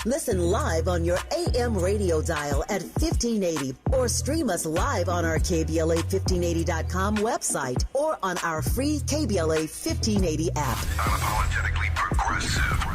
Listen live on your AM radio dial at 1580 or stream us live on our KBLA1580.com website or on our free KBLA 1580 app. Unapologetically progressive.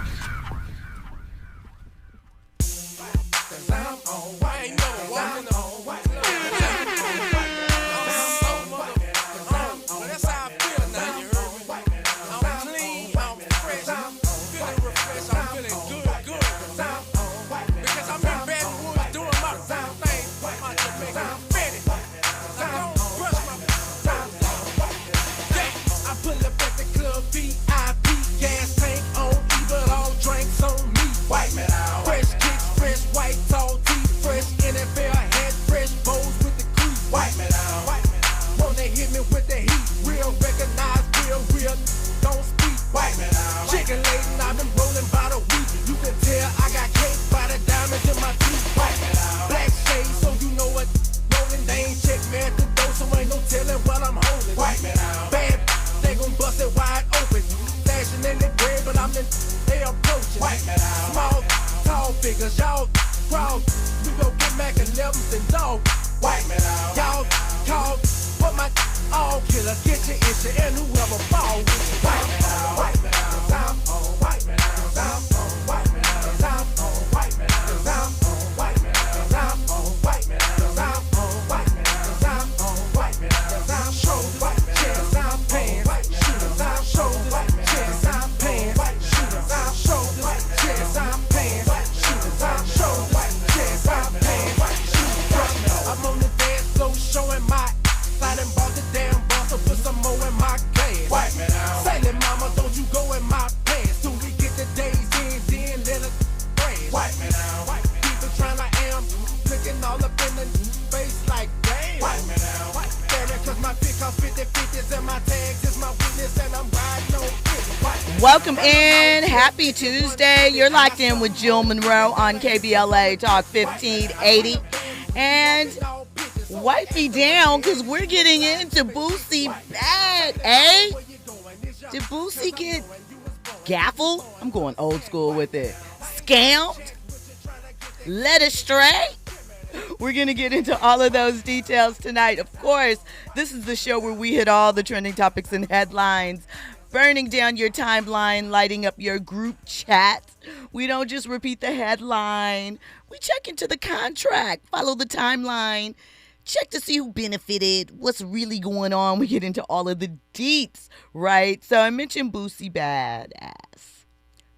Welcome in. Happy Tuesday. You're locked in with Jill Munroe on KBLA Talk 1580. And wipe me down because we're getting into Boosie Bad, eh? Did Boosie get gaffled? I'm going old school with it. Scammed? Led astray? We're going to get into all of those details tonight. Of course, this is the show where we hit all the trending topics and headlines, burning down your timeline, lighting up your group chat. We don't just repeat the headline. We check into the contract, follow the timeline, check to see who benefited, what's really going on. We get into all of the deets, right? So I mentioned Boosie Badazz.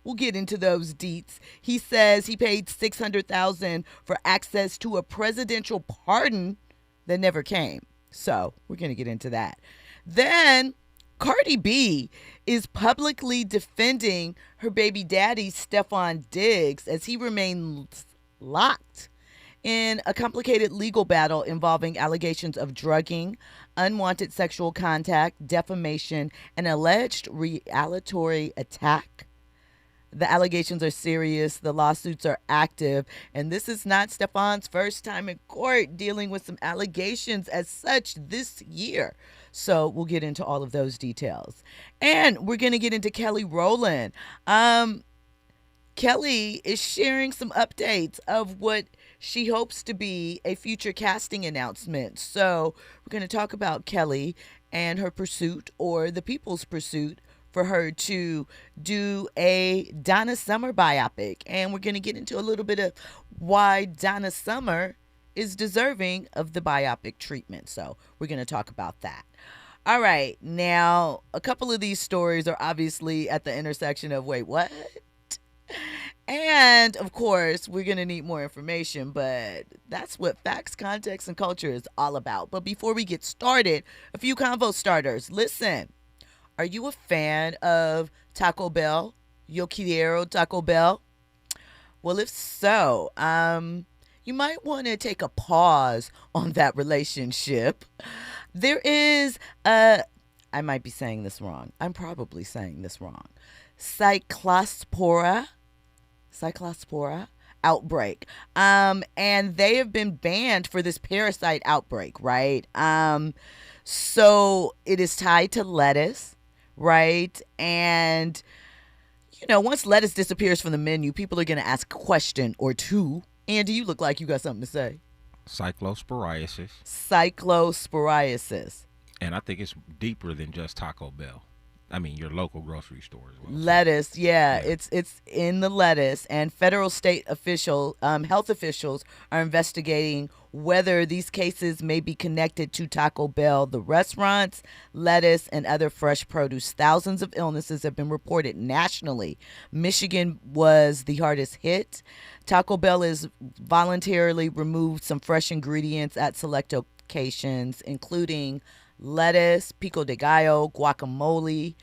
We'll get into those deets. He says he paid $600,000 for access to a presidential pardon that never came. So we're going to get into that. Then Cardi B is publicly defending her baby daddy, Stefon Diggs, as he remains locked in a complicated legal battle involving allegations of drugging, unwanted sexual contact, defamation, and alleged retaliatory attack. The allegations are serious. The lawsuits are active. And this is not Stefon's first time in court dealing with some allegations as such this year. So we'll get into all of those details. And we're going to get into Kelly Rowland. Kelly is sharing some updates of what she hopes to be a future casting announcement. So we're going to talk about Kelly and her pursuit, or the people's pursuit, for her to do a Donna Summer biopic. And we're going to get into a little bit of why Donna Summer is deserving of the biopic treatment. So we're going to talk about that. All right. Now, a couple of these stories are obviously at the intersection of, wait, what? And, of course, we're going to need more information, but that's what facts, context, and culture is all about. But before we get started, a few convo starters. Listen. Are you a fan of Taco Bell? Yo quiero Taco Bell? Well, if so, you might want to take a pause on that relationship. There is I might be saying this wrong. I'm probably saying this wrong. Cyclospora outbreak. And they have been banned for this parasite outbreak, right? So it is tied to lettuce. Right. And, once lettuce disappears from the menu, people are going to ask a question or two. Andy, you look like you got something to say. Cyclosporiasis. Cyclosporiasis. And I think it's deeper than just Taco Bell. I mean, your local grocery store as well. Lettuce, yeah. It's in the lettuce, and federal state health officials are investigating whether these cases may be connected to Taco Bell, the restaurants, lettuce, and other fresh produce. Thousands of illnesses have been reported nationally. Michigan was the hardest hit. Taco Bell has voluntarily removed some fresh ingredients at select locations, including lettuce, pico de gallo, guacamole,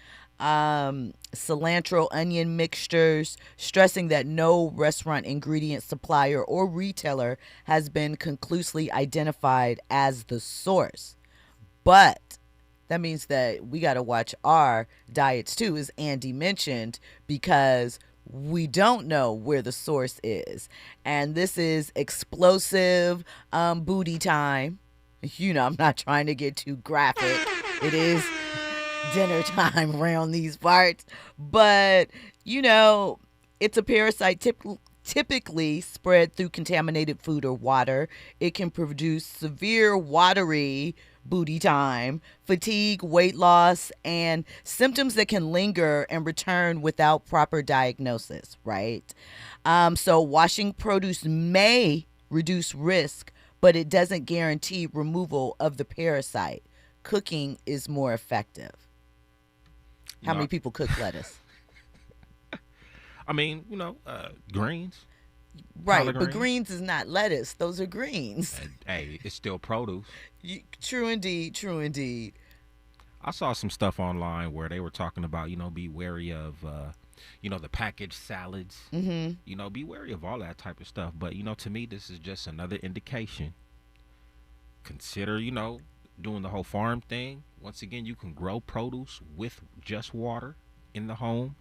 cilantro, onion mixtures, stressing that no restaurant ingredient supplier or retailer has been conclusively identified as the source. But that means that we got to watch our diets too, as Andy mentioned, because we don't know where the source is. And this is explosive booty time. I'm not trying to get too graphic. It is dinner time around these parts. But, it's a parasite typically spread through contaminated food or water. It can produce severe watery booty time, fatigue, weight loss, and symptoms that can linger and return without proper diagnosis, right? So washing produce may reduce risk, but it doesn't guarantee removal of the parasite. Cooking is more effective. How many people cook lettuce? I mean, greens. Right, but greens is not lettuce. Those are greens. Hey, it's still produce. True indeed. I saw some stuff online where they were talking about, be wary of, the packaged salads. Mm-hmm. Be wary of all that type of stuff. But, to me, this is just another indication. Consider, doing the whole farm thing. Once again, you can grow produce with just water in the home.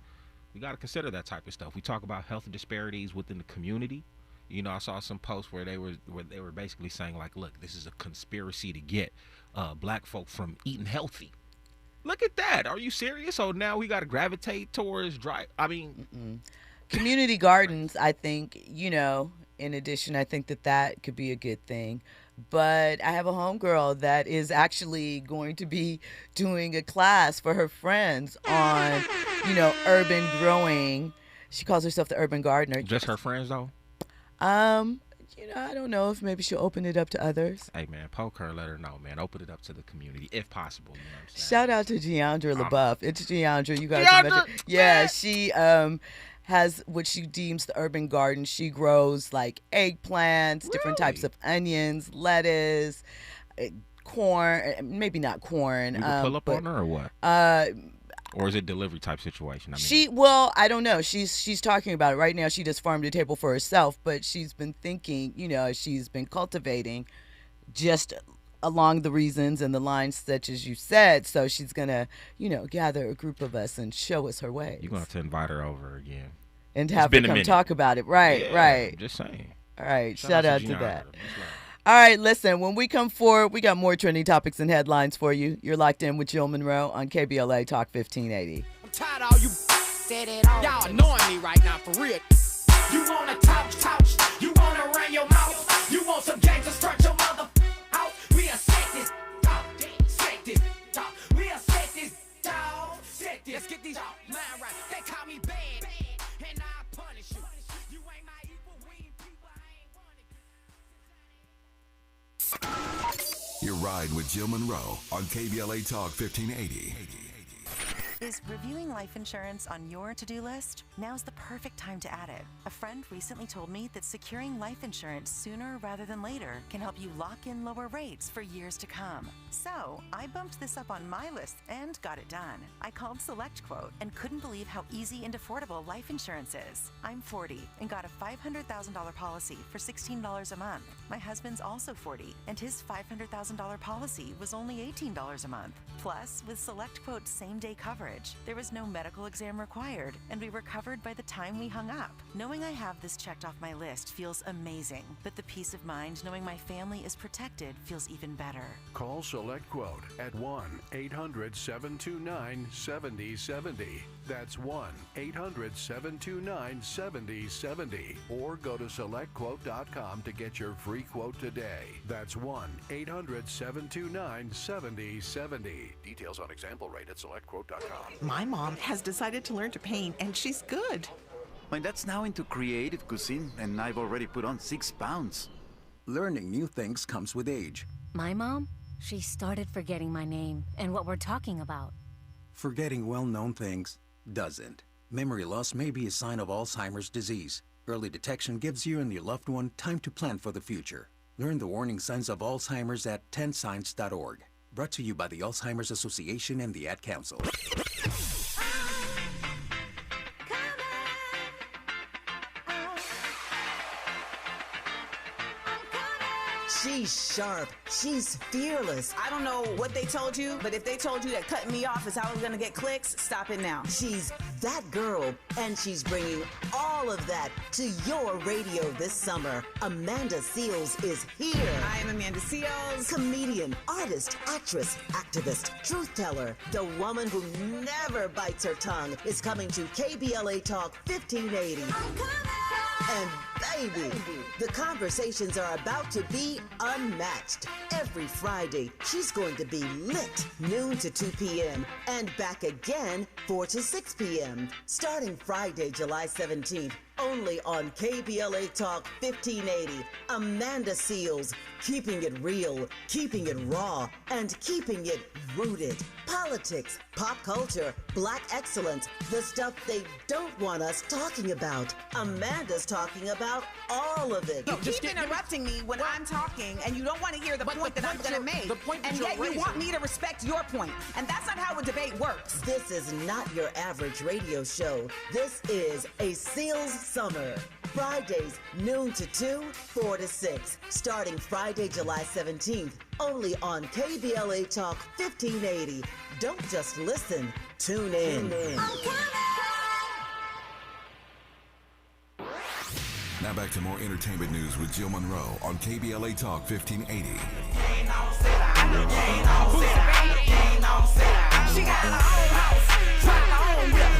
We got to consider that type of stuff. We talk about health disparities within the community. I saw some posts where they were basically saying, like, look, this is a conspiracy to get black folk from eating healthy. Look at that. Are you serious? So now we got to gravitate towards community gardens, I think, in addition, I think that could be a good thing. But I have a homegirl that is actually going to be doing a class for her friends on, urban growing. She calls herself the urban gardener. Just her friends, though? I don't know if maybe she'll open it up to others. Hey, man, poke her, let her know, man. Open it up to the community, if possible. You know what I'm saying? Shout out to Deandra LaBeouf. It's Deandra. You guys remember? Yeah, she has what she deems the urban garden. She grows like eggplants, different types of onions, lettuce, corn, maybe not corn. You can pull up on her or what? Or is it delivery type situation? I don't know. She's talking about it right now. She does farm to table for herself, but she's been thinking, she's been cultivating just along the reasons and the lines such as you said. So she's going to, gather a group of us and show us her ways. You're going to have to invite her over again. And have her come talk about it. Right, right. I'm just saying. All right. Shout out to that. All right, listen, when we come forward, we got more trending topics and headlines for you. You're locked in with Jill Munroe on KBLA Talk 1580. I'm tired of all you said it all. Y'all annoying me right now, for real. You want to talk, you want to run your mouth. You want some gangsters, stretch your mother out. We are set this, dog, set this, dog. We are set this, dog, set this. Let's get these mind right. They call me bad, and I punish you. You ain't my equal, we ain't people, I ain't wanted. Your ride with Jill Munroe on KBLA Talk 1580. Is reviewing life insurance on your to-do list? Now's the perfect time to add it. A friend recently told me that securing life insurance sooner rather than later can help you lock in lower rates for years to come. So I bumped this up on my list and got it done. I called SelectQuote and couldn't believe how easy and affordable life insurance is. I'm 40 and got a $500,000 policy for $16 a month. My husband's also 40 and his $500,000 policy was only $18 a month. Plus, with SelectQuote's same-day coverage, average. There was no medical exam required, and we were covered by the time we hung up. Knowing I have this checked off my list feels amazing, but the peace of mind knowing my family is protected feels even better. Call Select Quote at 1-800-729-7070. That's 1-800-729-7070. Or go to SelectQuote.com to get your free quote today. That's 1-800-729-7070. Details on example rate at SelectQuote.com. My mom has decided to learn to paint, and she's good. My dad's now into creative cuisine, and I've already put on 6 pounds. Learning new things comes with age. My mom, she started forgetting my name and what we're talking about. Forgetting well-known things doesn't. Memory loss may be a sign of Alzheimer's disease. Early detection gives you and your loved one time to plan for the future. Learn the warning signs of Alzheimer's at 10signs.org. Brought to you by the Alzheimer's Association and the Ad Council. She's sharp. She's fearless. I don't know what they told you, but if they told you that cutting me off is how I was going to get clicks, stop it now. She's that girl, and she's bringing all of that to your radio this summer. Amanda Seales is here. I am Amanda Seales. Comedian, artist, actress, activist, truth teller. The woman who never bites her tongue is coming to KBLA Talk 1580. And baby, the conversations are about to be unmatched. Every Friday, she's going to be lit, noon to 2 p.m. and back again 4 to 6 p.m. Starting Friday, July 17th, only on KBLA Talk 1580. Amanda Seales, keeping it real, keeping it raw, and keeping it rooted. Politics, pop culture, black excellence, the stuff they don't want us talking about. Amanda's talking about all of it. You keep interrupting me when I'm talking, and you don't want to hear the point that I'm going to make. And yet you want me to respect your point. And that's not how a debate works. This is not your average radio show. This is a Seals Summer. Fridays, noon to 2, 4 to 6. Starting Friday, July 17th. Only on KBLA Talk 1580. Don't just listen. Tune in. Now back to more entertainment news with Jill Munroe on KBLA Talk 1580. She got her own house, drive her own whip,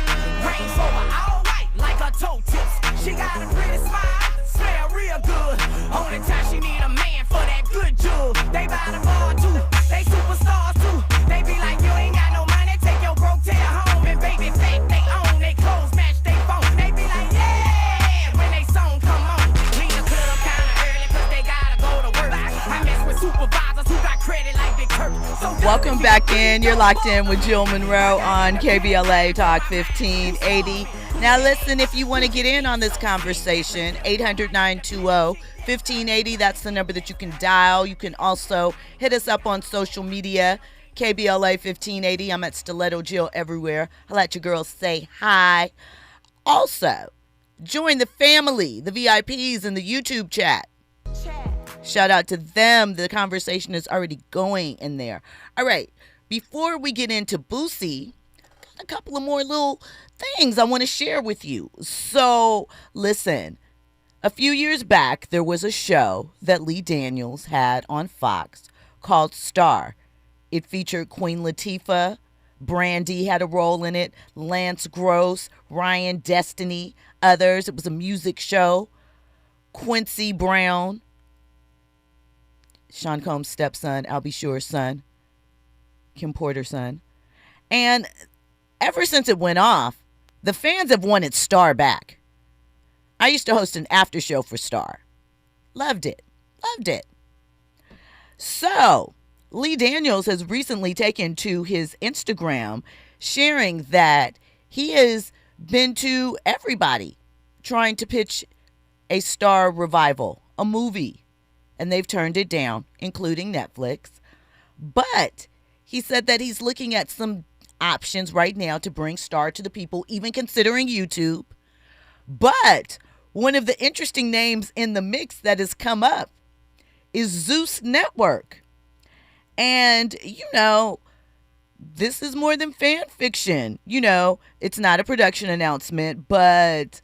range rover, all white like her toe tips. She got a pretty smile, smell real good. Only time she need a man for that good jug. They buy the bar too, they superstars too. They be like, you ain't got no money, take your broke tail home. And baby, fake they own, they clothes match they phone. They be like, yeah, when they song come on. Lean the club kinda early cause they gotta go to work. I mess with supervisors who got credit like Big Kirk. So welcome back in. You're locked in with Jill Munroe on KBLA Talk 1580. Now listen, if you want to get in on this conversation, 800-920-1580. That's the number that you can dial. You can also hit us up on social media, KBLA 1580. I'm at Stiletto Jill everywhere. I'll let your girls say hi. Also, join the family, the VIPs in the YouTube chat. Shout out to them. The conversation is already going in there. All right. Before we get into Boosie, got a couple of more little things I want to share with you. So, listen. A few years back, there was a show that Lee Daniels had on Fox called Star. It featured Queen Latifah. Brandy had a role in it. Lance Gross, Ryan Destiny, others. It was a music show. Quincy Brown, Sean Combs' stepson, Albie Shure's son, Kim Porter's son. And ever since it went off, the fans have wanted Star back. I used to host an after show for Star. Loved it. So, Lee Daniels has recently taken to his Instagram sharing that he has been to everybody trying to pitch a Star revival, a movie, and they've turned it down, including Netflix. But he said that he's looking at some options right now to bring Star to the people, even considering YouTube. But one of the interesting names in the mix that has come up is Zeus Network. And, you know, this is more than fan fiction. It's not a production announcement, but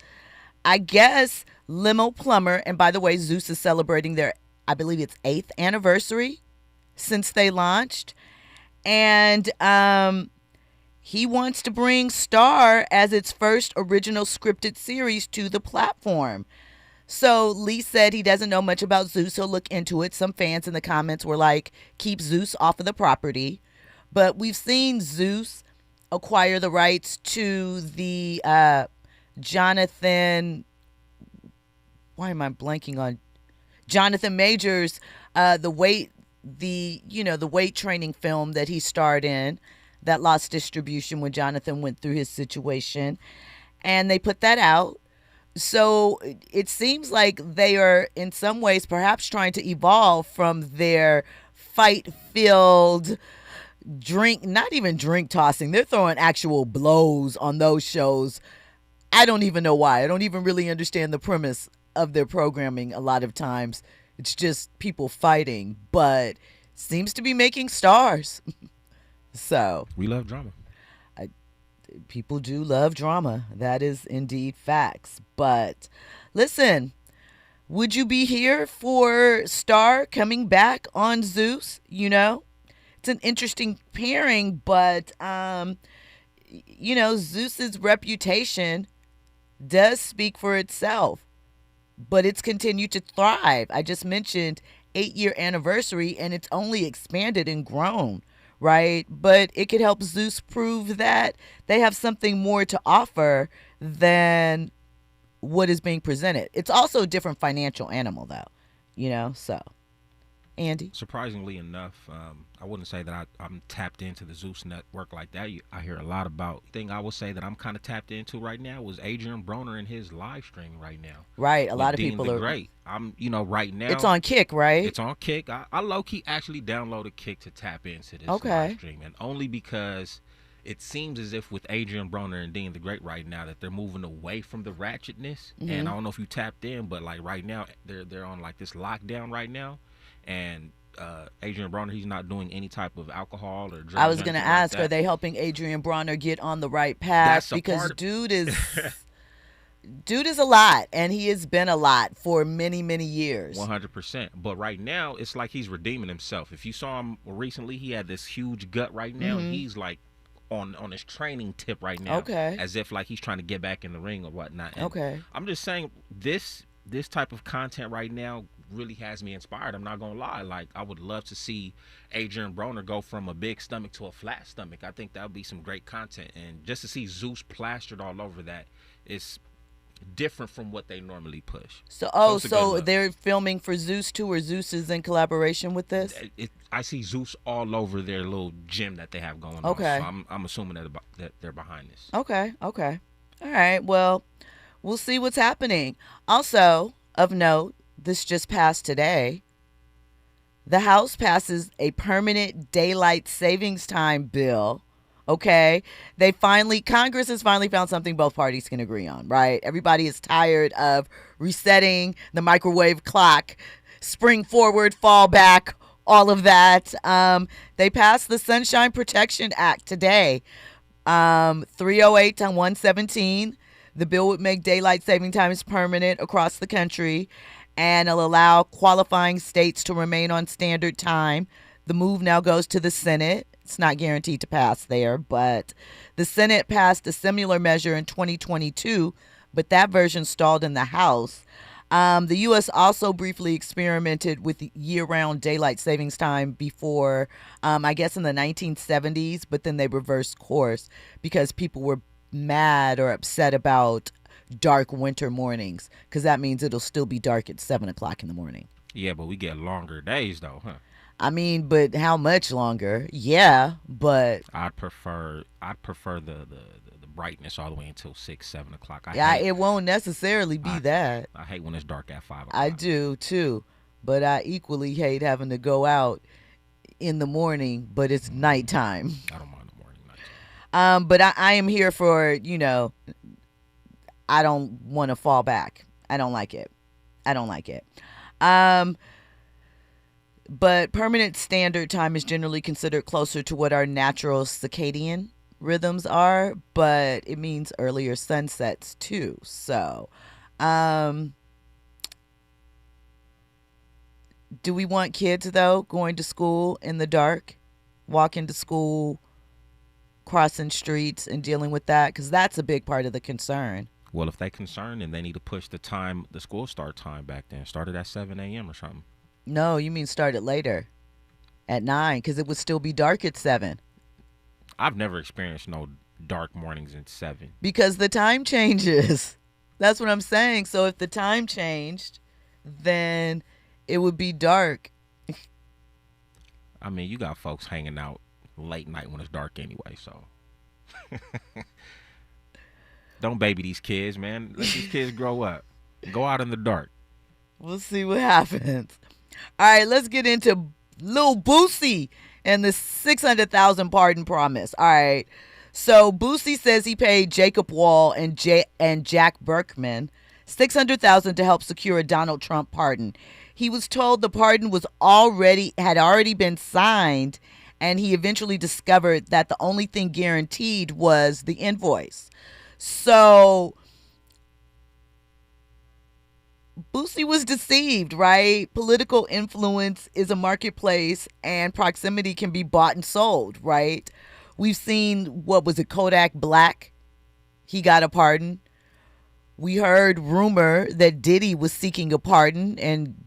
I guess Limo Plumber, and by the way, Zeus is celebrating their, I believe it's 8th anniversary since they launched. And he wants to bring Star as its first original scripted series to the platform. So Lee said he doesn't know much about Zeus. He'll look into it. Some fans in the comments were like, keep Zeus off of the property. But we've seen Zeus acquire the rights to the Jonathan Majors, the weight training film that he starred in that lost distribution when Jonathan went through his situation. And they put that out. So it seems like they are in some ways perhaps trying to evolve from their fight-filled not even drink tossing. They're throwing actual blows on those shows. I don't even know why. I don't even really understand the premise of their programming a lot of times. It's just people fighting, but seems to be making stars. So we love drama. People do love drama. That is indeed facts. But listen, would you be here for Star coming back on Zeus? It's an interesting pairing, but Zeus's reputation does speak for itself, but it's continued to thrive. I just mentioned 8-year anniversary, and it's only expanded and grown, right? But it could help Zeus prove that they have something more to offer than what is being presented. It's also a different financial animal, though, so. Andy? Surprisingly enough, I wouldn't say that I'm tapped into the Zeus network like that. I hear a lot about. The thing I would say that I'm kind of tapped into right now was Adrian Broner and his live stream right now. Right, a lot of people are great. I'm, right now. It's on Kick, right? It's on Kick. I low key actually downloaded Kick to tap into this live stream, and only because it seems as if with Adrian Broner and Dean the Great right now that they're moving away from the ratchetness. Mm-hmm. And I don't know if you tapped in, but like right now they're on like this lockdown right now. And Adrian Broner, he's not doing any type of alcohol or drugs. I was going to ask, are they helping Adrian Broner get on the right path? Because dude is a lot, and he has been a lot for many, many years. 100%. But right now, it's like he's redeeming himself. If you saw him recently, he had this huge gut right now. Mm-hmm. He's like on his training tip right now. Okay. As if like he's trying to get back in the ring or whatnot. And okay. I'm just saying this type of content right now really has me inspired. I'm not gonna lie. Like, I would love to see Adrian Broner go from a big stomach to a flat stomach. I think that would be some great content, and just to see Zeus plastered all over that is different from what they normally push. So they're filming for Zeus too, or Zeus is in collaboration with this? I see Zeus all over their little gym that they have going on. Okay. So I'm assuming that they're behind this. Okay. All right. Well, we'll see what's happening. Also, of note, this just passed today. The House passes a permanent daylight savings time bill. Okay. Congress has finally found something both parties can agree on, right? Everybody is tired of resetting the microwave clock, spring forward, fall back, all of that. They passed the Sunshine Protection Act today. 308 to 117. The bill would make daylight saving times permanent across the country, and it'll allow qualifying states to remain on standard time. The move now goes to the Senate. It's not guaranteed to pass there, but the Senate passed a similar measure in 2022, but that version stalled in the House. The U.S. also briefly experimented with year-round daylight savings time before, I guess in the 1970s, but then they reversed course because people were mad or upset about dark winter mornings, because that means it'll still be dark at 7 o'clock in the morning. Yeah, but we get longer days though, huh? I mean, but how much longer? Yeah, but I'd prefer the brightness all the way until 6, 7 o'clock. It won't necessarily be that. I hate when it's dark at 5 o'clock. I do too, but I equally hate having to go out in the morning, but it's nighttime. I don't mind the morning, nighttime. But I am here for, I don't want to fall back. I don't like it. But permanent standard time is generally considered closer to what our natural circadian rhythms are, but it means earlier sunsets too. So, do we want kids, though, going to school in the dark, walking to school, crossing streets, and dealing with that? Because that's a big part of the concern. Well, if they're concerned, then they need to push the school start time back then. Start it at 7 a.m. or something. No, you mean start it later, at 9, because it would still be dark at 7. I've never experienced no dark mornings at 7. Because the time changes. That's what I'm saying. So if the time changed, then it would be dark. I mean, you got folks hanging out late night when it's dark anyway, so. Don't baby these kids, man. Let these kids grow up. Go out in the dark. We'll see what happens. All right, let's get into Lil Boosie and the $600,000 pardon promise. All right. So Boosie says he paid Jacob Wohl and Jack Burkman $600,000 to help secure a Donald Trump pardon. He was told the pardon had already been signed, and he eventually discovered that the only thing guaranteed was the invoice. So Boosie was deceived, right? Political influence is a marketplace, and proximity can be bought and sold, right? We've seen, what was it, Kodak Black? He got a pardon. We heard rumor that Diddy was seeking a pardon, and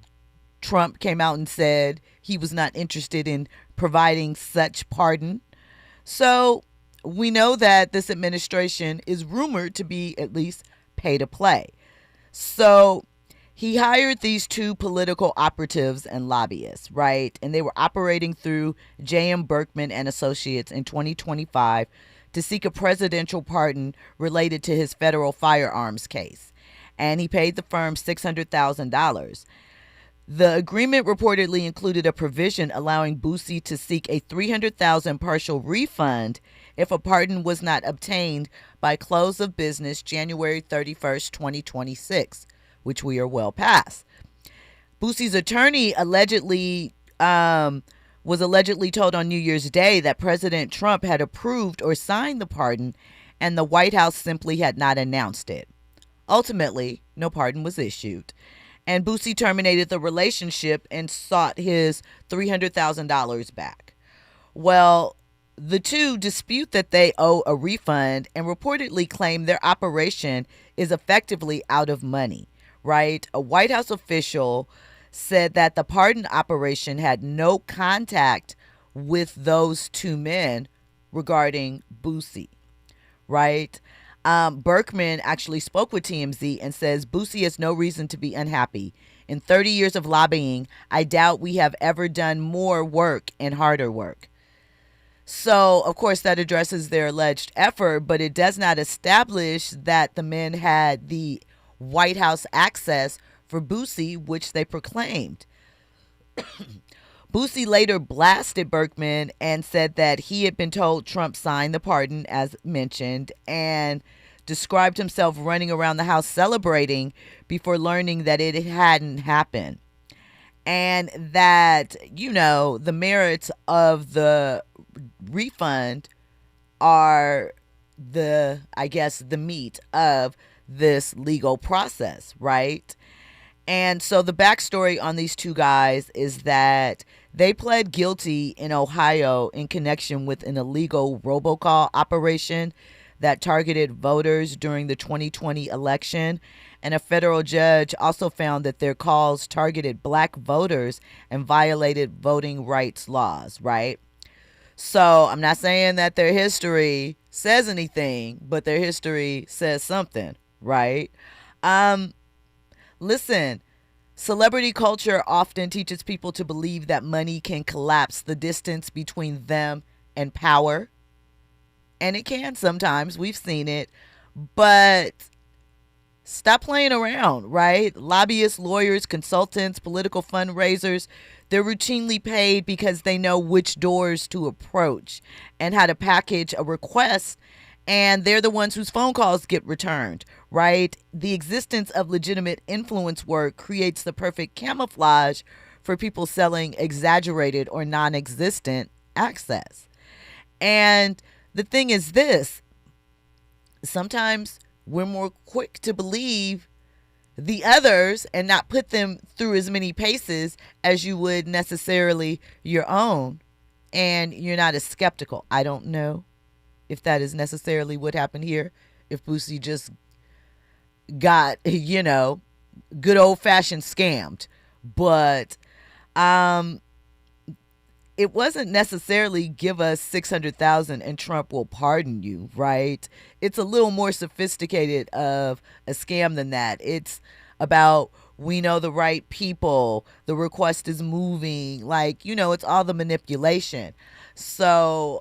Trump came out and said he was not interested in providing such pardon. So we know that this administration is rumored to be at least pay to play. So he hired these two political operatives and lobbyists, right? And they were operating through J.M. Burkman and Associates in 2025 to seek a presidential pardon related to his federal firearms case. And he paid the firm $600,000. The agreement reportedly included a provision allowing Boosie to seek a $300,000 partial refund if a pardon was not obtained by close of business January 31st, 2026, which we are well past. Boosie's attorney was allegedly told on New Year's Day that President Trump had approved or signed the pardon, and the White House simply had not announced it. Ultimately, no pardon was issued, and Boosie terminated the relationship and sought his $300,000 back. Well, the two dispute that they owe a refund and reportedly claim their operation is effectively out of money, right? A White House official said that the pardon operation had no contact with those two men regarding Boosie, right? Burkman actually spoke with TMZ and says Boosie has no reason to be unhappy. In 30 years of lobbying, I doubt we have ever done more work and harder work. So, of course, that addresses their alleged effort, but it does not establish that the men had the White House access for Boosie, which they proclaimed. Boosie later blasted Burkman and said that he had been told Trump signed the pardon, as mentioned, and described himself running around the house celebrating before learning that it hadn't happened. And that, you know, the merits of the refund are the meat of this legal process, right? And so the backstory on these two guys is that they pled guilty in Ohio in connection with an illegal robocall operation that targeted voters during the 2020 election. And a federal judge also found that their calls targeted black voters and violated voting rights laws, right? So I'm not saying that their history says anything, but their history says something, right? Listen, celebrity culture often teaches people to believe that money can collapse the distance between them and power. And it can sometimes. We've seen it. But stop playing around, right? Lobbyists, lawyers, consultants, political fundraisers, they're routinely paid because they know which doors to approach and how to package a request. And they're the ones whose phone calls get returned, right? The existence of legitimate influence work creates the perfect camouflage for people selling exaggerated or non-existent access. And the thing is this, sometimes we're more quick to believe the others and not put them through as many paces as you would necessarily your own. And you're not as skeptical. I don't know if that is necessarily what happened here. If Boosie just got, good old-fashioned scammed. But it wasn't necessarily give us 600,000 and Trump will pardon you, right? It's a little more sophisticated of a scam than that. It's about, we know the right people, the request is moving, it's all the manipulation. So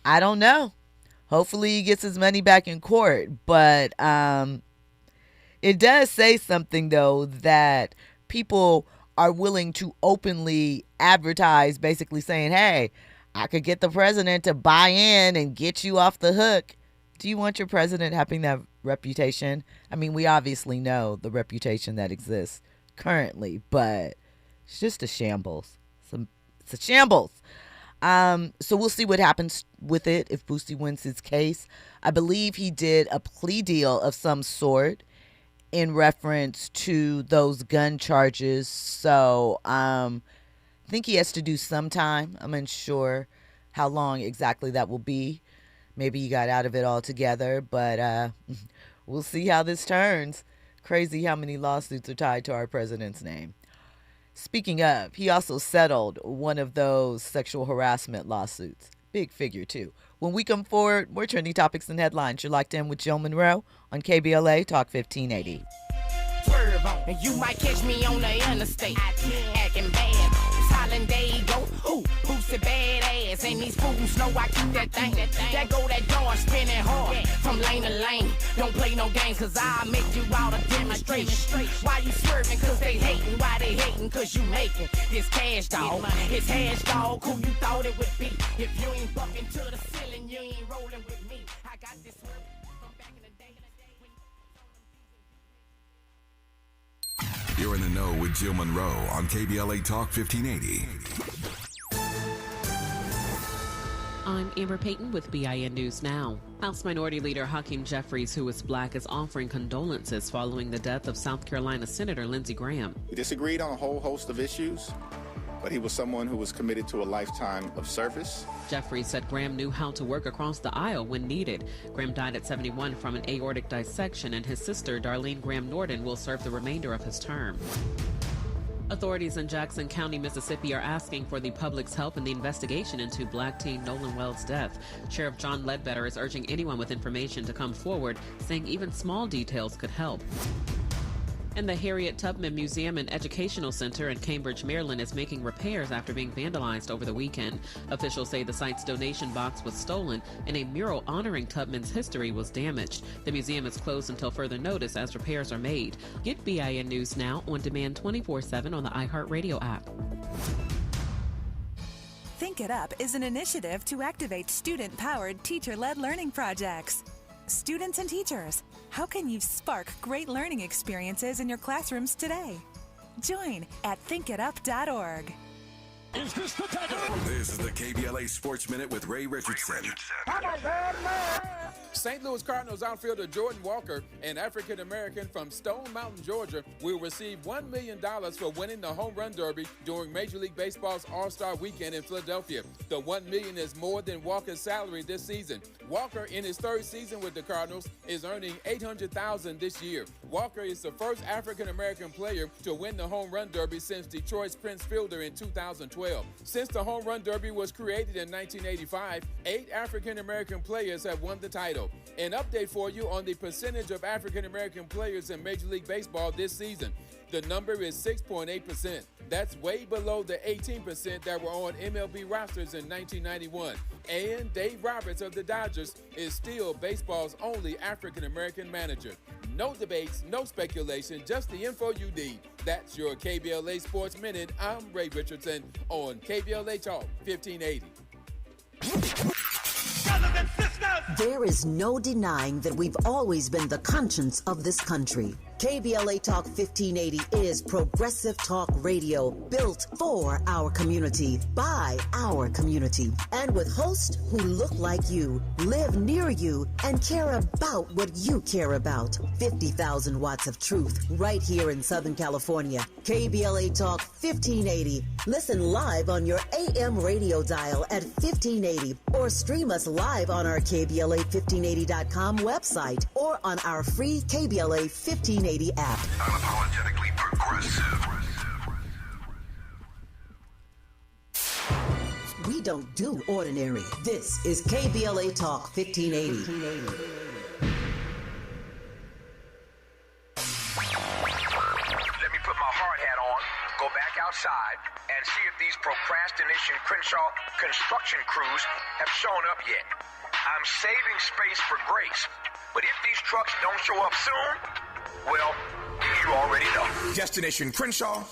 I don't know. Hopefully he gets his money back in court, but it does say something though, that people are willing to openly advertise, basically saying, hey, I could get the president to buy in and get you off the hook. Do you want your president having that reputation? I mean, we obviously know the reputation that exists currently, but it's just a shambles. It's a shambles. So we'll see what happens with it if Boosie wins his case. I believe he did a plea deal of some sort in reference to those gun charges. So I think he has to do some time. I'm unsure how long exactly that will be. Maybe he got out of it altogether, but we'll see how this turns. Crazy how many lawsuits are tied to our president's name. Speaking of, he also settled one of those sexual harassment lawsuits. Big figure, too. When we come forward, more trending topics and headlines. You're locked in with Jill Munroe on KBLA Talk 1580. Swerve on, and you might catch me on the interstate. Acting bad. Hollin' there you go. Ooh, Boosie Badazz. And these fools know I keep that thing. That go that door spinning hard. From lane to lane. Don't play no games, cause I'll make you out a demonstration. Why you swerving? Cause they hating. Why they hating? Cause you making this cash, dog. It's hash, dog. Who you thought it would be? If you ain't bucking to the ceiling, you ain't rolling with me. I got this swerve from back in the day. You're in the know with Jill Munroe on KBLA Talk 1580. I'm Amber Payton with BIN News Now. House Minority Leader Hakeem Jeffries, who is black, is offering condolences following the death of South Carolina Senator Lindsey Graham. We disagreed on a whole host of issues, but he was someone who was committed to a lifetime of service. Jeffries said Graham knew how to work across the aisle when needed. Graham died at 71 from an aortic dissection, and his sister, Darlene Graham Norton, will serve the remainder of his term. Authorities in Jackson County, Mississippi are asking for the public's help in the investigation into black teen Nolan Wells' death. Sheriff John Ledbetter is urging anyone with information to come forward, saying even small details could help. And the Harriet Tubman Museum and Educational Center in Cambridge, Maryland is making repairs after being vandalized over the weekend. Officials say the site's donation box was stolen and a mural honoring Tubman's history was damaged. The museum is closed until further notice as repairs are made. Get BIN News Now on demand 24/7 on the iHeartRadio app. Think It Up is an initiative to activate student-powered, teacher-led learning projects. Students and teachers, how can you spark great learning experiences in your classrooms today? Join at thinkitup.org. Is this the time? This is the KBLA Sports Minute with Ray Richardson. St. Louis Cardinals outfielder Jordan Walker, an African-American from Stone Mountain, Georgia, will receive $1 million for winning the Home Run Derby during Major League Baseball's All-Star Weekend in Philadelphia. The $1 million is more than Walker's salary this season. Walker, in his third season with the Cardinals, is earning $800,000 this year. Walker is the first African-American player to win the Home Run Derby since Detroit's Prince Fielder in 2012. Since the Home Run Derby was created in 1985, 8 African-American players have won the title. An update for you on the percentage of African-American players in Major League Baseball this season. The number is 6.8%. That's way below the 18% that were on MLB rosters in 1991. And Dave Roberts of the Dodgers is still baseball's only African-American manager. No debates, no speculation, just the info you need. That's your KBLA Sports Minute. I'm Ray Richardson on KBLA Talk 1580. There is no denying that we've always been the conscience of this country. KBLA Talk 1580 is progressive talk radio built for our community, by our community, and with hosts who look like you, live near you, and care about what you care about. 50,000 watts of truth right here in Southern California. KBLA Talk 1580. Listen live on your AM radio dial at 1580 or stream us live on our KBLA1580.com website or on our free KBLA 1580 app. Unapologetically progressive. We don't do ordinary. This is KBLA Talk 1580. Let me put my hard hat on, go back outside, and see if these procrastination Crenshaw construction crews have shown up yet. I'm saving space for grace, but if these trucks don't show up soon, well, you already know. Destination Crenshaw,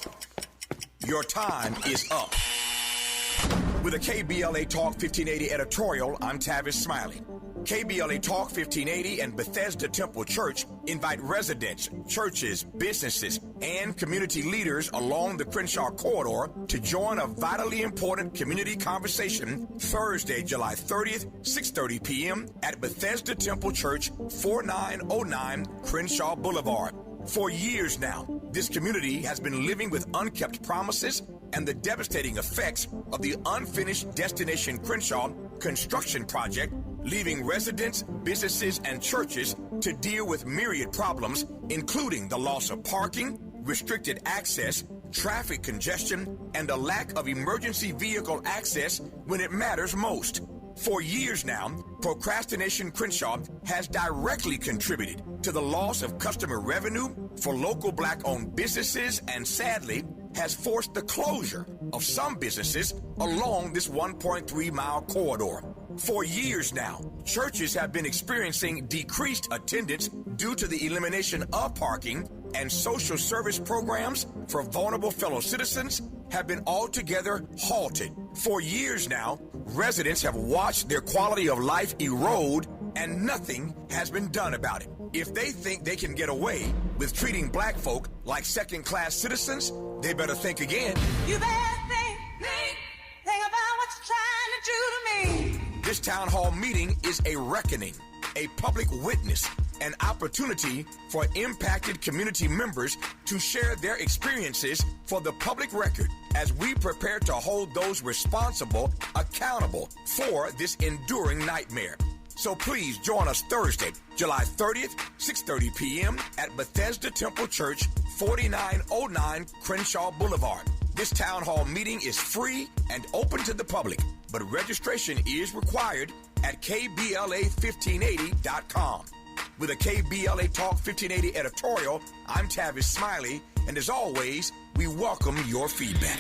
your time is up. With a KBLA Talk 1580 editorial, I'm Tavis Smiley. KBLA Talk 1580 and Bethesda Temple Church invite residents, churches, businesses, and community leaders along the Crenshaw corridor to join a vitally important community conversation Thursday, July 30th, 6:30 p.m. at Bethesda Temple Church, 4909 Crenshaw Boulevard. For years now, this community has been living with unkept promises and the devastating effects of the unfinished Destination Crenshaw construction project, leaving residents, businesses, and churches to deal with myriad problems, including the loss of parking, restricted access, traffic congestion, and a lack of emergency vehicle access when it matters most. For years now, Procrastination Crenshaw has directly contributed to the loss of customer revenue for local black-owned businesses and, sadly, has forced the closure of some businesses along this 1.3-mile corridor. For years now, churches have been experiencing decreased attendance due to the elimination of parking, and social service programs for vulnerable fellow citizens have been altogether halted. For years now, residents have watched their quality of life erode, and nothing has been done about it. If they think they can get away with treating black folk like second-class citizens, they better think again. You better think about what you're trying to do to me. This town hall meeting is a reckoning, a public witness, an opportunity for impacted community members to share their experiences for the public record as we prepare to hold those responsible accountable for this enduring nightmare. So please join us Thursday, July 30th, 6:30 p.m. at Bethesda Temple Church, 4909 Crenshaw Boulevard. This town hall meeting is free and open to the public, but registration is required at KBLA1580.com. With a KBLA Talk 1580 editorial, I'm Tavis Smiley, and as always, we welcome your feedback.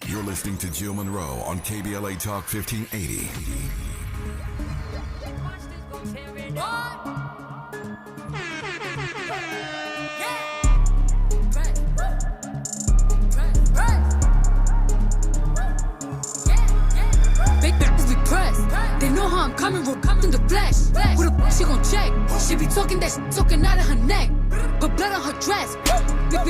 You're listening to Jill Munroe on KBLA Talk 1580. They know how I'm coming, we're coming the flesh. Who the she gon' check? She be talking that shit talking out of her neck, but blood on her dress.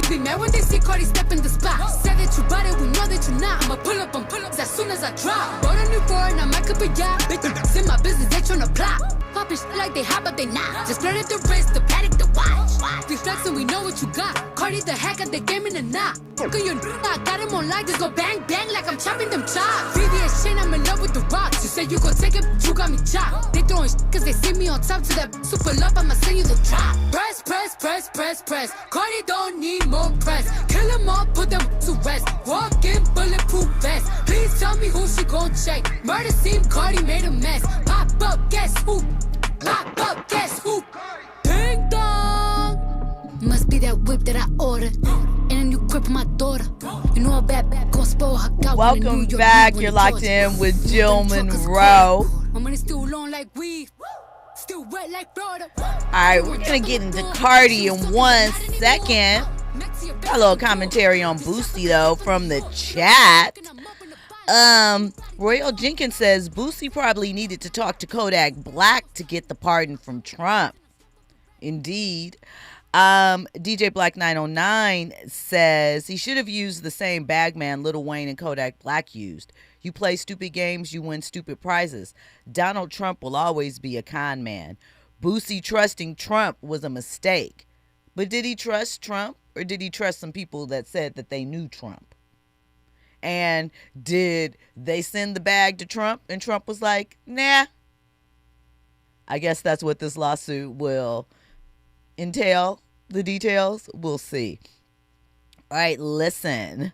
Be mad when they see Cardi step in the spot. Said that you bought it, we know that you not. I'ma pull up on pull-ups as soon as I drop. Bought a new foreign, I might up a yacht. Bitch, in my business, they tryna plot. Poppin' shit like they hot, but they not. Just flooded the wrist, the paddock, the watch. We flexin', we know what you got. Cardi the hack at the game in the knot. Fuck your I got him on live, just go bang, bang like I'm chopping them chops. VVS chain, I'm in love with the rocks. You say you gon' take it, you got me chopped. They throwing shit cause they see me on top to that super love, I'ma send you the drop. Press, press, press, press, press. Cardi don't need more press. Kill them all, put them to rest. Walk in bulletproof vest. Please tell me who she gon' check. Murder scene, Cardi made a mess. Pop up, guess who? Pop up, guess who? Ding dong. Must be that whip that I ordered. And a new crib for my daughter. You know a bad gon' spoil her. Welcome back. You're locked in with Jill Munroe. My money still long like weed. Still wet like Florida. Alright, we're gonna get into Cardi in 1 second. Got a little commentary on Boosie though from the chat. Royal Jenkins says Boosie probably needed to talk to Kodak Black to get the pardon from Trump. Indeed. DJ Black 909 says he should have used the same bagman Lil Wayne and Kodak Black used. You play stupid games, you win stupid prizes. Donald Trump will always be a con man. Boosie trusting Trump was a mistake. But did he trust Trump, or did he trust some people that said that they knew Trump? And did they send the bag to Trump and Trump was like, nah? I guess that's what this lawsuit will entail. The details, we'll see. All right, listen.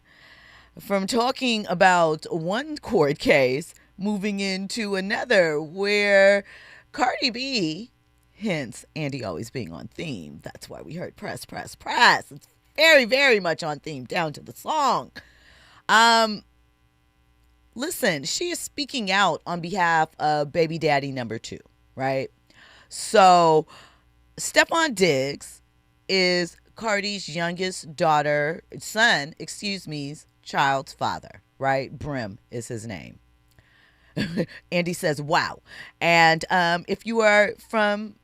From talking about one court case, moving into another where Cardi B, hence Andy always being on theme. That's why we heard press. It's very, very much on theme down to the song. Listen, she is speaking out on behalf of baby daddy number 2, right? So Stefon Diggs is Cardi's youngest child's father, right? Brim is his name. Andy says, wow. And if you are from,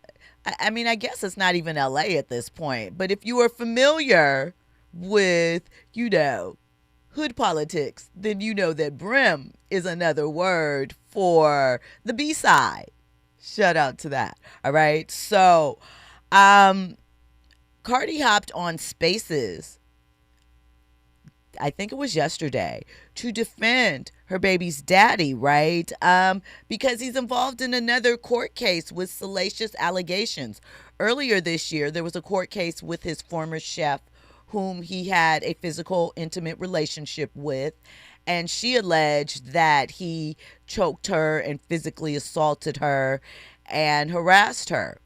I mean, I guess it's not even LA at this point, but if you are familiar with, hood politics, then you know that Brim is another word for the B-side. Shout out to that. All right. So, Cardi hopped on Spaces, I think it was yesterday, to defend her baby's daddy, right? Because he's involved in another court case with salacious allegations. Earlier this year, there was a court case with his former chef, whom he had a physical, intimate relationship with, and she alleged that he choked her and physically assaulted her and harassed her.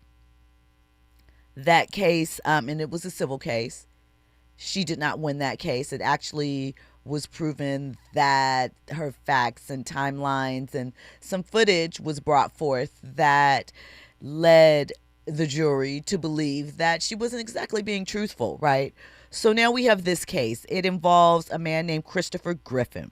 That case, and it was a civil case, she did not win that case. It actually was proven that her facts and timelines and some footage was brought forth that led the jury to believe that she wasn't exactly being truthful, right? So now we have this case. It involves a man named Christopher Griffith.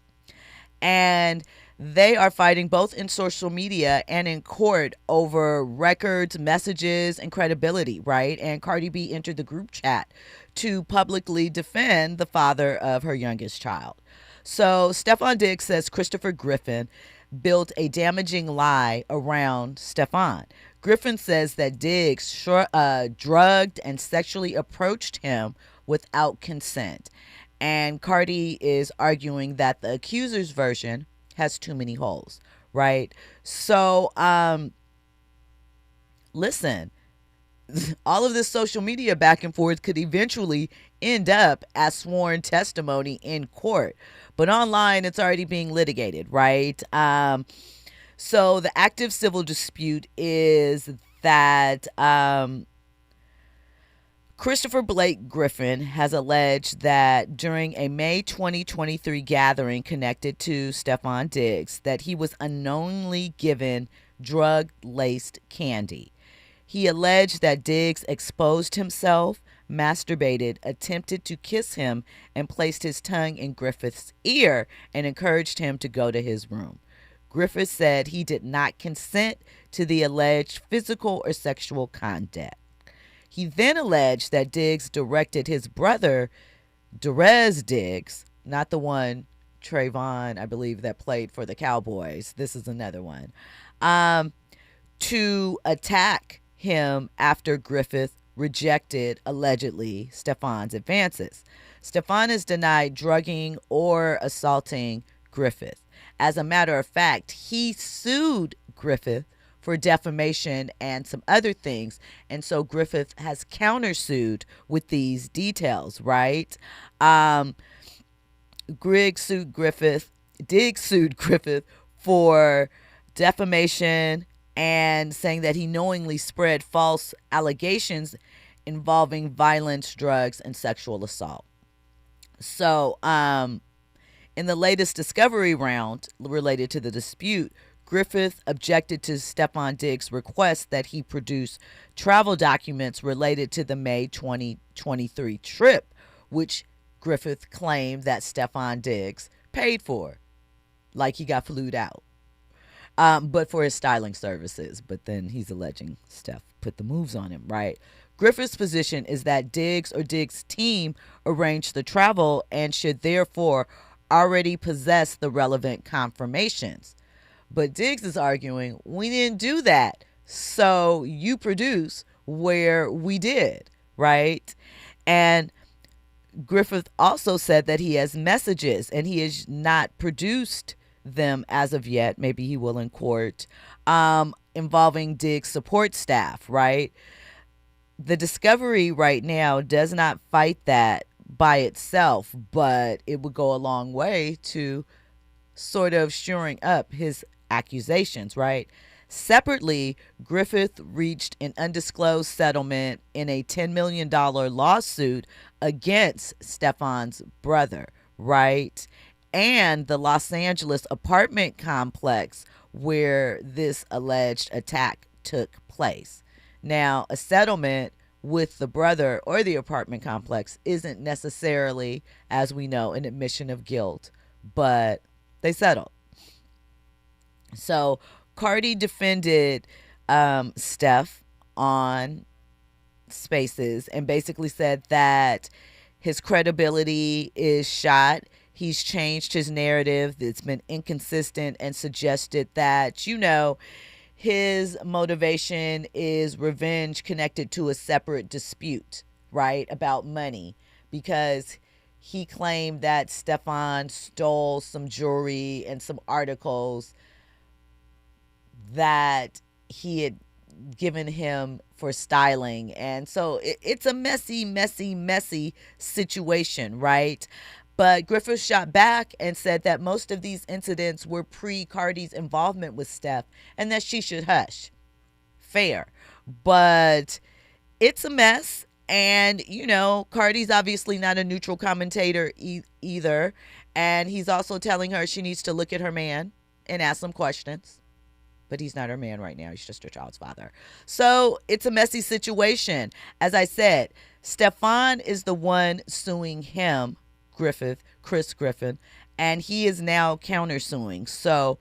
And they are fighting both in social media and in court over records, messages, and credibility, right? And Cardi B entered the group chat to publicly defend the father of her youngest child. So Stefon Diggs says Christopher Griffith built a damaging lie around Stefon. Griffin says that Diggs drugged and sexually approached him without consent. And Cardi is arguing that the accuser's version has too many holes, right? So, listen, all of this social media back and forth could eventually end up as sworn testimony in court. But online, it's already being litigated, right? So the active civil dispute is that Christopher Blake Griffith has alleged that during a May 2023 gathering connected to Stefon Diggs, that he was unknowingly given drug-laced candy. He alleged that Diggs exposed himself, masturbated, attempted to kiss him, and placed his tongue in Griffith's ear and encouraged him to go to his room. Griffith said he did not consent to the alleged physical or sexual contact. He then alleged that Diggs directed his brother, Derez Diggs, not the one, Trayvon, I believe, that played for the Cowboys. This is another one. To attack him after Griffith rejected, allegedly, Stefon's advances. Stefon has denied drugging or assaulting Griffith. As a matter of fact, he sued Griffith for defamation and some other things. And so Griffith has countersued with these details, right? Diggs sued Griffith for defamation and saying that he knowingly spread false allegations involving violence, drugs, and sexual assault. So, in the latest discovery round related to the dispute, Griffith objected to Stefon Diggs' request that he produce travel documents related to the May 2023 trip, which Griffith claimed that Stefon Diggs paid for, like he got flued out, but for his styling services. But then he's alleging Steph put the moves on him, right? Griffith's position is that Diggs or Diggs' team arranged the travel and should therefore already possess the relevant confirmations. But Diggs is arguing, we didn't do that, so you produce where we did, right? And Griffith also said that he has messages and he has not produced them as of yet. Maybe he will in court, involving Diggs' support staff, right? The discovery right now does not fight that by itself, but it would go a long way to sort of shoring up his accusations, right? Separately, Griffith reached an undisclosed settlement in a $10 million lawsuit against Stefon's brother, right? And the Los Angeles apartment complex where this alleged attack took place. Now, a settlement with the brother or the apartment complex isn't necessarily, as we know, an admission of guilt, but they settled. So Cardi defended Steph on Spaces and basically said that his credibility is shot. He's changed his narrative. It's been inconsistent and suggested that, his motivation is revenge connected to a separate dispute, right, about money, because he claimed that Stefon stole some jewelry and some articles that he had given him for styling. And so it's a messy situation, right? But Griffith shot back and said that most of these incidents were pre-Cardi's involvement with Steph and that she should hush. Fair. But it's a mess. And, Cardi's obviously not a neutral commentator either. And he's also telling her she needs to look at her man and ask some questions. But he's not her man right now. He's just her child's father. So it's a messy situation. As I said, Stefon is the one suing him, Chris Griffin, and he is now countersuing. So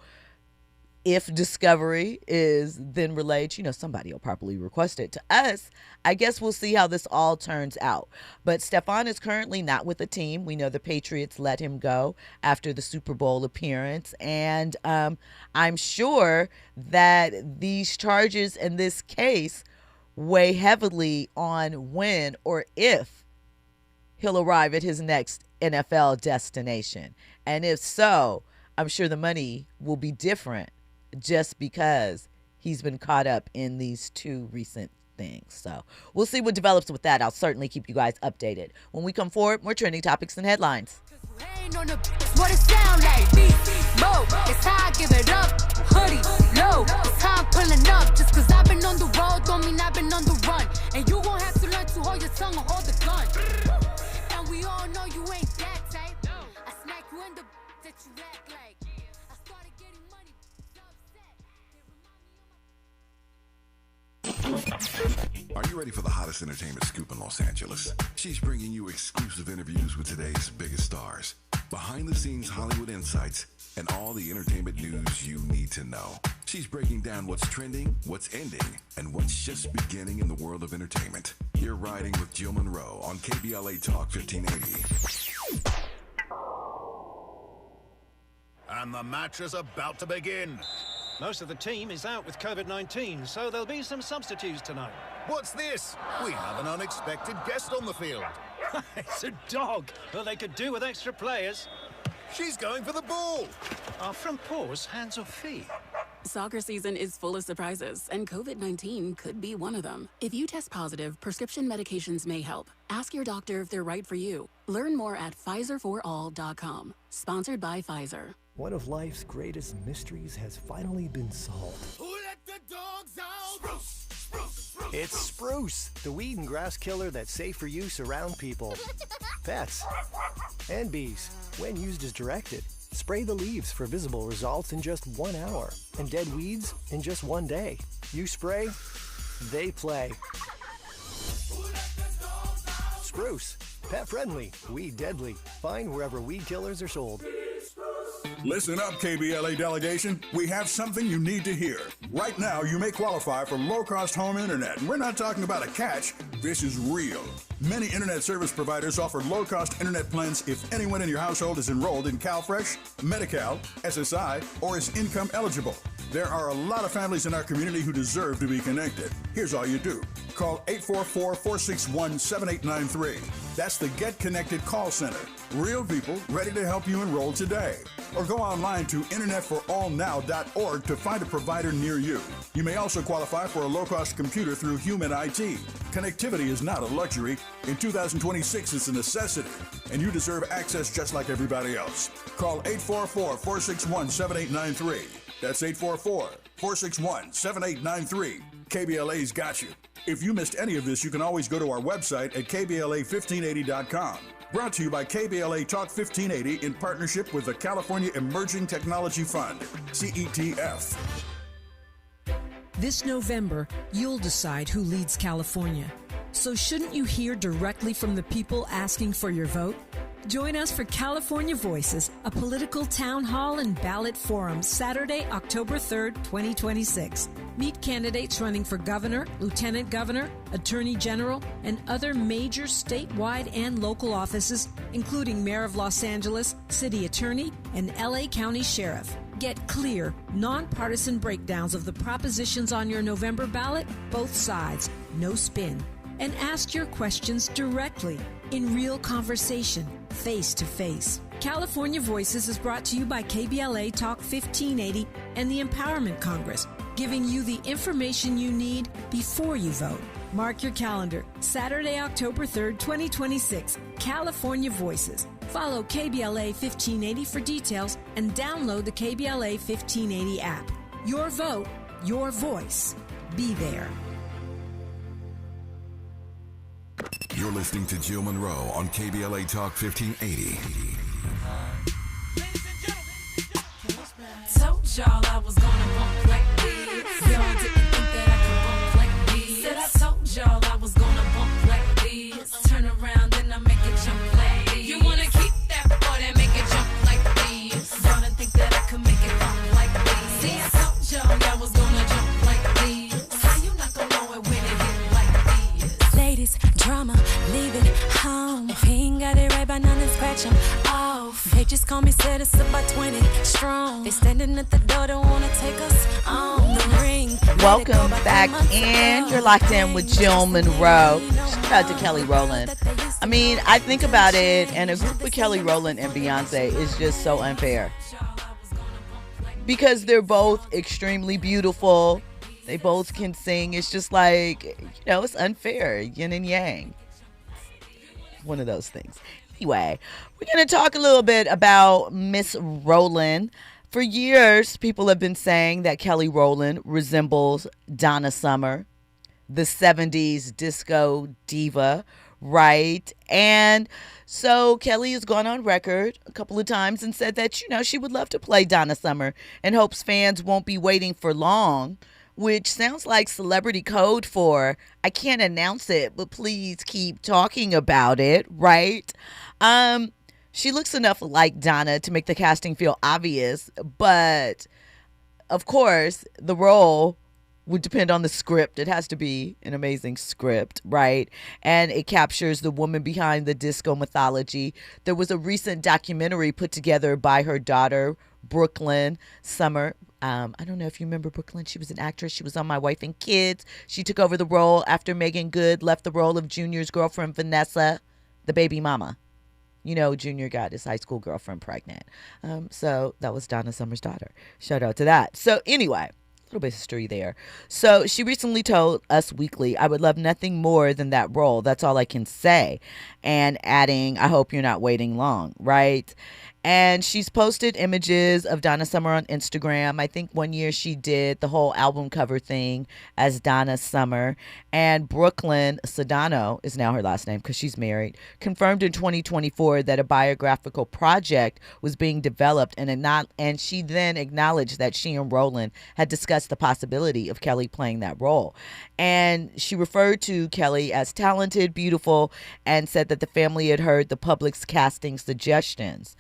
if discovery is then relayed, somebody will probably request it to us. I guess we'll see how this all turns out. But Stefon is currently not with the team. We know the Patriots let him go after the Super Bowl appearance. And I'm sure that these charges in this case weigh heavily on when or if he'll arrive at his next NFL destination. And if so, I'm sure the money will be different just because he's been caught up in these two recent things. So we'll see what develops with that. I'll certainly keep you guys updated. When we come forward, more trending topics and headlines. What it sound like? It's how I give it up. Hoodie, low. It's how I'm pulling up. Just cause I've been on the road don't mean I've been on the run. And you gon' have to learn to hold your tongue or hold the gun. And we all know you ain't that type. I smack you in the that you act like. I started getting money. Are you ready for the hottest entertainment scoop in Los Angeles? She's bringing you exclusive interviews with today's biggest stars, behind-the-scenes Hollywood insights, and all the entertainment news you need to know. She's breaking down what's trending, what's ending, and what's just beginning in the world of entertainment. You're riding with Jill Munroe on KBLA Talk 1580. And the match is about to begin. Most of the team is out with COVID-19, so there'll be some substitutes tonight. What's this? We have an unexpected guest on the field. It's a dog. Well, they could do with extra players. She's going for the ball. Are front paws hands or feet? Soccer season is full of surprises, and COVID-19 could be one of them. If you test positive, prescription medications may help. Ask your doctor if they're right for you. Learn more at PfizerForAll.com. Sponsored by Pfizer. One of life's greatest mysteries has finally been solved. Who let the dogs out? Spruce, spruce, spruce. It's Spruce, the weed and grass killer that's safe for use around people, pets, and bees. When used as directed, spray the leaves for visible results in just 1 hour, and dead weeds in just 1 day. You spray, they play. Spruce, pet friendly, weed deadly. Find wherever weed killers are sold. Listen up, KBLA delegation. We have something you need to hear. Right now, you may qualify for low-cost home internet. And we're not talking about a catch. This is real. Many internet service providers offer low-cost internet plans if anyone in your household is enrolled in CalFresh, Medi-Cal, SSI, or is income eligible. There are a lot of families in our community who deserve to be connected. Here's all you do. Call 844-461-7893. That's the Get Connected call center. Real people ready to help you enroll today. Or go online to internetforallnow.org to find a provider near you. You may also qualify for a low-cost computer through Human IT. Connectivity is not a luxury. In 2026, it's a necessity. And you deserve access just like everybody else. Call 844-461-7893. That's 844-461-7893. KBLA's got you. If you missed any of this, you can always go to our website at KBLA1580.com. Brought to you by KBLA Talk 1580 in partnership with the California Emerging Technology Fund, CETF. This November, you'll decide who leads California. So shouldn't you hear directly from the people asking for your vote? Join us for California Voices, a political town hall and ballot forum, Saturday, October 3rd, 2026. Meet candidates running for governor, lieutenant governor, attorney general, and other major statewide and local offices, including Mayor of Los Angeles, city attorney, and LA County Sheriff. Get clear, nonpartisan breakdowns of the propositions on your November ballot, both sides, no spin. And ask your questions directly, in real conversation, face to face. California Voices is brought to you by KBLA Talk 1580 and the Empowerment Congress, giving you the information you need before you vote. Mark your calendar, Saturday, October 3rd, 2026, California Voices. Follow KBLA 1580 for details and download the KBLA 1580 app. Your vote, your voice. Be there. You're listening to Jill Munroe on KBLA Talk 1580. Told y'all I was gonna bump like this. Y'all didn't think that I could bump like this. Said I told y'all I was gonna bump like this. Turn around and I make it jump like this. You wanna keep that boy that make it jump like this. Y'all didn't think that I could make it bump like this. See, I told y'all I was gonna jump like this. How you not gonna know it when it hit like this? Ladies, drama, leave it home. If he ain't got it right by now, then scratch him off. They just call me citizen about 20 strong. They standing at the door, don't wanna take us on the ring. Welcome back in. You're locked in with Jill Munroe. Shout out to Kelly Rowland. I mean, I think about it, and a group with Kelly Rowland and Beyonce is just so unfair. Because they're both extremely beautiful. They both can sing. It's just like, it's unfair. Yin and yang. One of those things. Anyway, we're going to talk a little bit about Miss Rowland. For years, people have been saying that Kelly Rowland resembles Donna Summer, the 70s disco diva, right? And so Kelly has gone on record a couple of times and said that, she would love to play Donna Summer and hopes fans won't be waiting for long, which sounds like celebrity code for, I can't announce it, but please keep talking about it, right? She looks enough like Donna to make the casting feel obvious, but of course, the role would depend on the script. It has to be an amazing script, right? And it captures the woman behind the disco mythology. There was a recent documentary put together by her daughter, Brooklyn Summer. I don't know if you remember Brooklyn. She was an actress. She was on My Wife and Kids. She took over the role after Meagan Good left the role of Junior's girlfriend, Vanessa, the baby mama. Junior got his high school girlfriend pregnant. So that was Donna Summer's daughter. Shout out to that. So anyway, a little bit of history there. So she recently told Us Weekly, I would love nothing more than that role. That's all I can say. And adding, I hope you're not waiting long, right? And she's posted images of Donna Summer on Instagram. I think one year she did the whole album cover thing as Donna Summer. And Brooklyn Sedano is now her last name because she's married. Confirmed in 2024 that a biographical project was being developed. And she then acknowledged that she and Rowland had discussed the possibility of Kelly playing that role. And she referred to Kelly as talented, beautiful, and said that the family had heard the public's casting suggestions.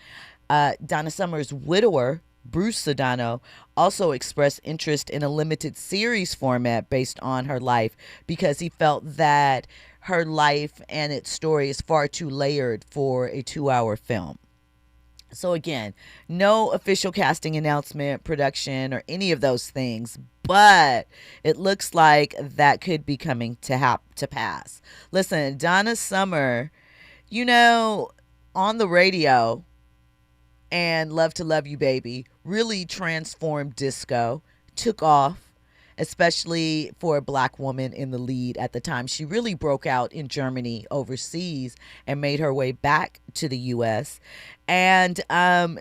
Donna Summer's widower, Bruce Sedano, also expressed interest in a limited series format based on her life because he felt that her life and its story is far too layered for a 2-hour film. So again, no official casting announcement, production, or any of those things, but it looks like that could be coming to pass. Listen, Donna Summer, on the radio and Love to Love You Baby really transformed disco, took off, especially for a black woman in the lead at the time. She really broke out in Germany overseas and made her way back to the U.S. And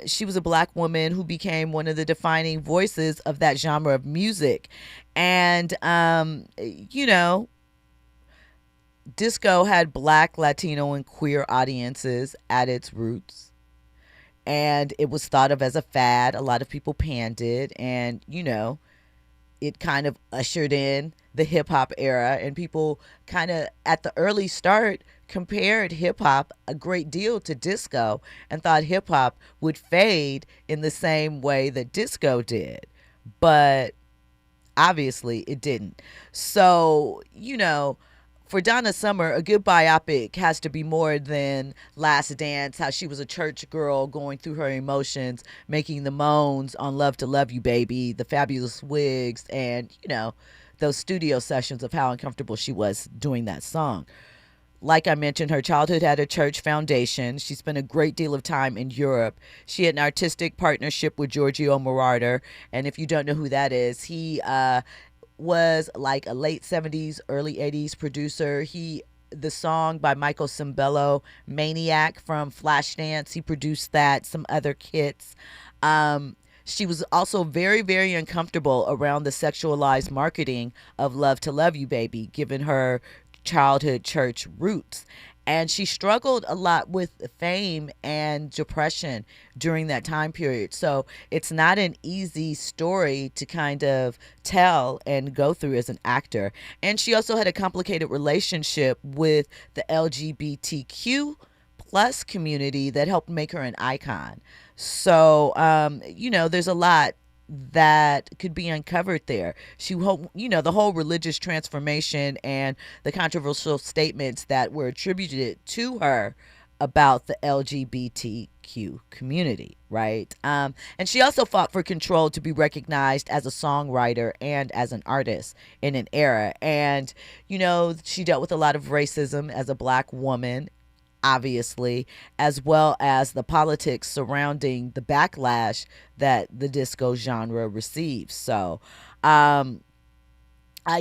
she was a black woman who became one of the defining voices of that genre of music. And, disco had black, Latino, and queer audiences at its roots. And it was thought of as a fad. A lot of people panned it. And, it kind of ushered in the hip hop era, and people kind of at the early start compared hip hop a great deal to disco and thought hip hop would fade in the same way that disco did. But obviously it didn't. So, for Donna Summer, a good biopic has to be more than Last Dance, how she was a church girl going through her emotions, making the moans on Love to Love You Baby, the fabulous wigs, and, those studio sessions of how uncomfortable she was doing that song. Like I mentioned, her childhood had a church foundation. She spent a great deal of time in Europe. She had an artistic partnership with Giorgio Moroder, and if you don't know who that is, he was like a late 70s, early 80s producer. The song by Michael Cimbello, Maniac from Flashdance, he produced that, some other hits. She was also very, very uncomfortable around the sexualized marketing of Love to Love You Baby, given her childhood church roots. And she struggled a lot with fame and depression during that time period. So it's not an easy story to kind of tell and go through as an actor. And she also had a complicated relationship with the LGBTQ plus community that helped make her an icon. So, there's a lot that could be uncovered there. The whole religious transformation and the controversial statements that were attributed to her about the LGBTQ community, right? And she also fought for control to be recognized as a songwriter and as an artist in an era. And, she dealt with a lot of racism as a black woman, obviously, as well as the politics surrounding the backlash that the disco genre receives. So I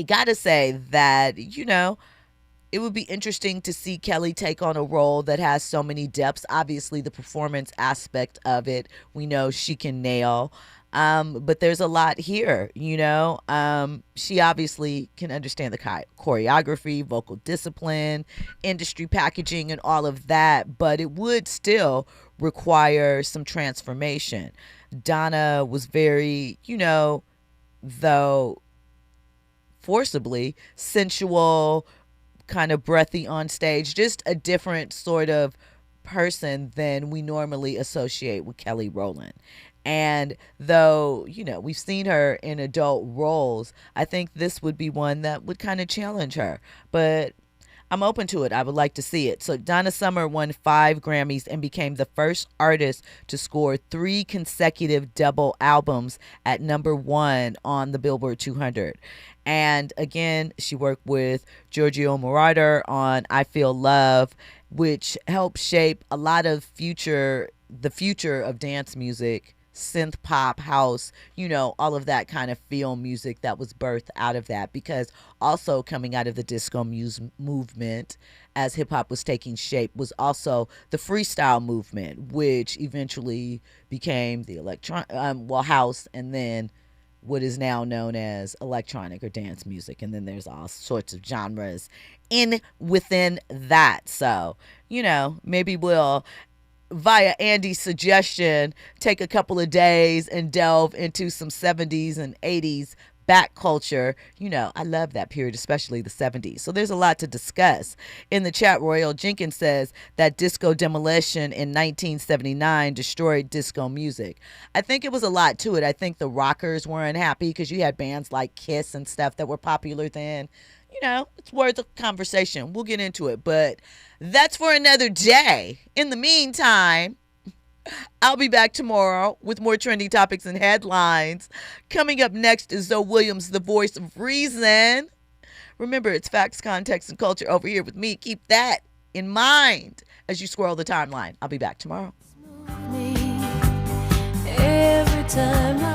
gotta say that, it would be interesting to see Kelly take on a role that has so many depths. Obviously, the performance aspect of it, we know she can nail. But there's a lot here, she obviously can understand the choreography, vocal discipline, industry packaging, and all of that, but it would still require some transformation. Donna was very, though forcibly sensual, kind of breathy on stage, just a different sort of person than we normally associate with Kelly Rowland. And though, we've seen her in adult roles, I think this would be one that would kind of challenge her. But I'm open to it. I would like to see it. So Donna Summer won 5 Grammys and became the first artist to score 3 consecutive double albums at #1 on the Billboard 200. And again, she worked with Giorgio Moroder on I Feel Love, which helped shape a lot of the future of dance music, synth pop, house, all of that kind of feel music that was birthed out of that. Because also coming out of the disco movement as hip hop was taking shape was also the freestyle movement, which eventually became the house, and then what is now known as electronic or dance music. And then there's all sorts of genres within that. So, maybe we'll, via Andy's suggestion, take a couple of days and delve into some 70s and 80s back culture. You know, I love that period, especially the 70s. So there's a lot to discuss. In the chat, Royal Jenkins says that disco demolition in 1979 destroyed disco music. I think it was a lot to it. I think the rockers were unhappy because you had bands like Kiss and stuff that were popular then. You know, it's worth a conversation. We'll get into it, but that's for another day. In the meantime, I'll be back tomorrow with more trending topics and headlines. Coming up next is Zoe Williams, the voice of reason. Remember, it's facts, context, and culture over here with me. Keep that in mind as you scroll the timeline. I'll be back tomorrow. Every time